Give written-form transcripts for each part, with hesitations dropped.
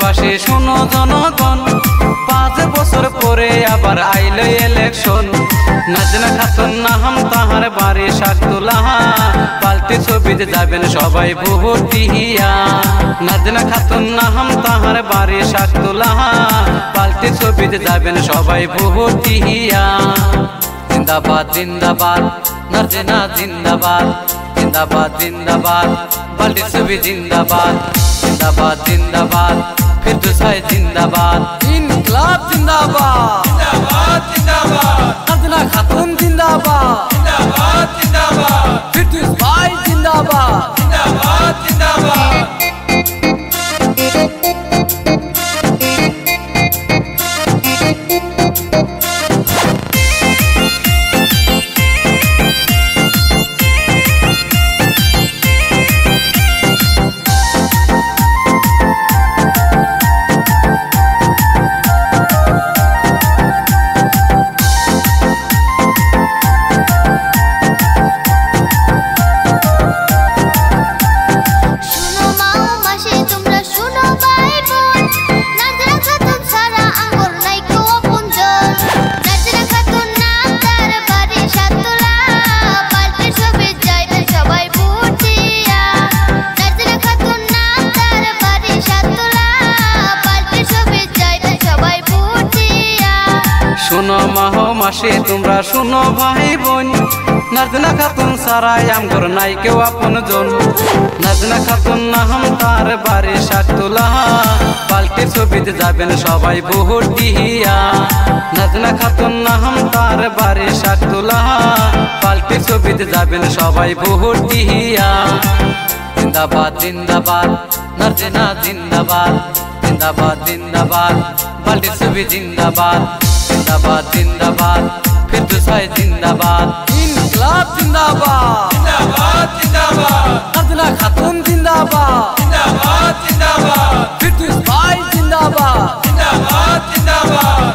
দেশবাসী শোনো জনগণ, 5 বছর পরে আবার আইলো ইলেকশন। নাজনা খাতুন নাম তাহার বাড়ি শাকতুলা, পাল্টি ছবিতে যাবেন সবাই ভোট দিয়া। নাজনা খাতুন নাম তাহার বাড়ি শাকতুলা, পাল্টি ছবিতে যাবেন সবাই ভোট দিয়া। জিন্দাবাদ জিন্দাবাদ নাজনা জিন্দাবাদ, জিন্দাবাদ জিন্দাবাদ পাল্টি ছবি জিন্দাবাদ। জিন্দাবাদ জিন্দাবাদ ফিরদৌস ভাই জিন্দাবাদ, ইনকিলাব জিন্দাবাদ। জিন্দাবাদ জিন্দাবাদ নাজনা খাতুন জিন্দাবাদ, জিন্দাবাদ জিন্দাবাদ ফিরদৌস ভাই জিন্দাবাদ। জিন্দাবাদ জিন্দাবাদ শুনো মাহ মাসে তোমরা শুনো ভাই বোন, নাজনা খাতুন সারাই আমগর নাই কেউ আপন জন। নাজনা খাতুন নাম তার বাড়ি শাকতুলা, পাল্টি ছবিতে যাবেন সবাই ভোট দিয়া। নাজনা খাতুন নাম তার বাড়ি শাকতুলা, পাল্টি ছবিতে যাবেন সবাই ভোট দিয়া। জিন্দাবাদ জিন্দাবাদ নাজনা জিন্দাবাদ, জিন্দাবাদ জিন্দাবাদ পাল্টি ছবি জিন্দাবাদ। জিন্দাবাদ জিন্দাবাদ ফিরদৌস ভাই জিন্দাবাদ, ইনকিলাব জিন্দাবাদ। জিন্দাবাদ জিন্দাবাদ নাজনা খাতুন জিন্দাবাদ, জিন্দাবাদ জিন্দাবাদ ফিরদৌস ভাই জিন্দাবাদ। জিন্দাবাদ জিন্দাবাদ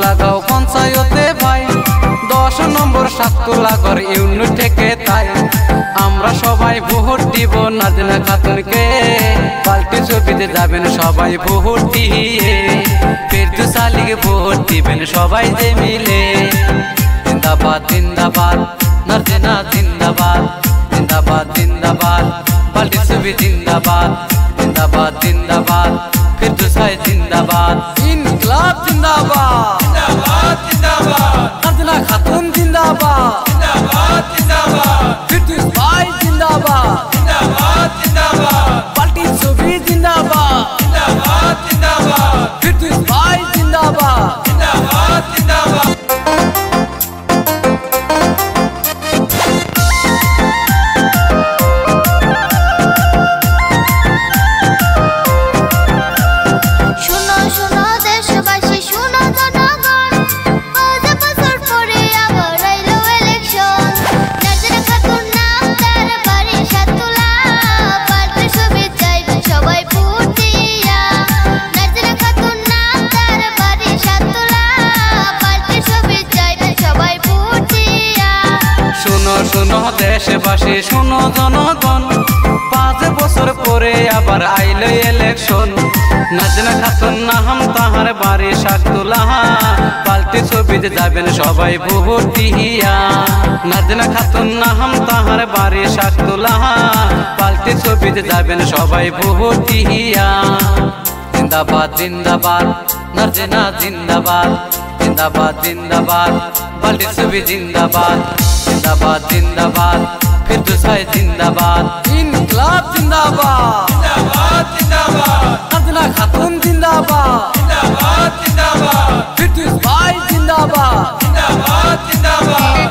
লাগাও পঞ্চায়েতে ভাই, 10 নম্বর শাকতুলা ঘর ইউনিট থেকে তাই। আমরা সবাই ভোট দিব নাজনা খাতুনকে, পাল্টি ছবিতে যাবেন সবাই ভোট দিয়ে। ফিরদৌস আলীকে ভোট দিবেন সবাই যে মিলে। জিন্দাবাদ জিন্দাবাদ নাজনা জিন্দাবাদ, জিন্দাবাদ জিন্দাবাদ পাল্টি ছবি জিন্দাবাদ। জিন্দাবাদ জিন্দাবাদ ফিরদৌস ভাই জিন্দাবাদ, ইনকিলাব জিন্দাবাদ। জিন্দাবাদ জিন্দাবাদ নাজনা খাতুন জিন্দাবাদ, জিন্দাবাদ জিন্দাবাদ ফিরদৌস ভাই জিন্দাবাদ। জিন্দাবাদ জিন্দাবাদ পাল্টি ছবি জিন্দাবাদ, জিন্দাবাদ জিন্দাবাদ ফিরদৌস ভাই জিন্দাবাদ। জিন্দাবাদ জিন্দাবাদ শোনো দেশবাসী শোনো জনগণ, 5 বছর পরে আবার আইলো ইলেকশন। নাজনা খাতুন নাম তাহার বাড়ি শাকতুলা, পাল্টি ছবিতে যাবেন সবাই ভোট দিয়া। নাজনা খাতুন নাম তাহার বাড়ি শাকতুলা, পাল্টি ছবিতে যাবেন সবাই ভোট দিয়া। জিন্দাবাদ জিন্দাবাদ নাজনা জিন্দাবাদ, জিন্দাবাদ জিন্দাবাদ পাল্টি ছবি জিন্দাবাদ। জিন্দাবাদ জিন্দাবাদ ফিরদৌস ভাই জিন্দাবাদ, ইনকিলাব জিন্দাবাদ। জিন্দাবাদ জিন্দাবাদ জিন্দাবাদ নাজনা খাতুন জিন্দাবাদ জিন্দাবাদ জিন্দাবাদ ফিরদৌস ভাই জিন্দাবাদ জিন্দাবাদ জিন্দাবাদ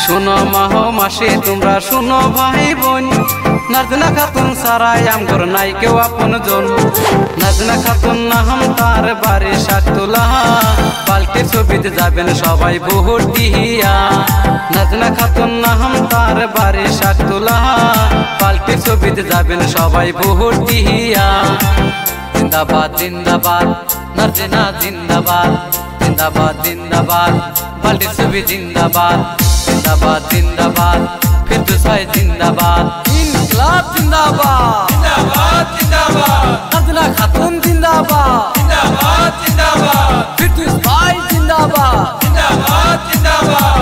শুনো মাহো মাসে তোমরা শুনো ভাই বোন নাজনা খাতুন সারাই আমগর নাই কেউ আপন জন নাজনা খাতুন নাম তার বাড়ি সাততলা পাল্টির ছবিতে যাবেন সবাই ভোট দিয়া নাজনা খাতুন নাম তার বাড়ি সাততলা পাল্টির ছবিতে যাবেন সবাই ভোট দিয়া জিন্দাবাদ জিন্দাবাদ নাজনা জিন্দাবাদ জিন্দাবাদ জিন্দাবাদ পাল্টির ছবি জিন্দাবাদ জিন্দাবাদ জিন্দাবাদ ফিরদৌস ভাই জিন্দাবাদ ইনকলাব জিন্দাবাদ জিন্দাবাদ জিন্দাবাদ নাজনা খাতুন জিন্দাবাদ জিন্দাবাদ জিন্দাবাদ ফিরদৌস ভাই জিন্দাবাদ জিন্দাবাদ জিন্দাবাদ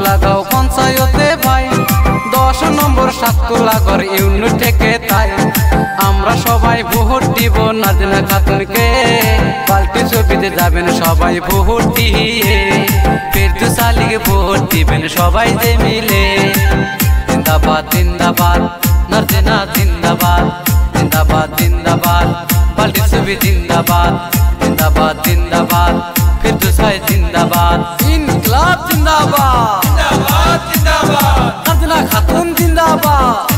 লাগাও পঞ্চায়েতে ভাই 10 নম্বর সাততলা ঘর ইউনিট থেকে তাই আমরা সবাই ভোট দিব নাজনা খাতুনকে পাল্টি ছবিতে যাবেন সবাই ভোট দিয়ে ফিরদৌস আলীকে ভোট দিবেন সবাই যে মিলে জিন্দাবাদ জিন্দাবাদ নাজনা জিন্দাবাদ জিন্দাবাদ জিন্দাবাদ পাল্টি ছবি জিন্দাবাদ জিন্দাবাদ জিন্দাবাদ ফিরদৌস ভাই জিন্দাবাদ ইনকলাব জিন্দাবাদ জিন্দাবাদ জিন্দাবাদ নাজনা খাতুন জিন্দাবাদ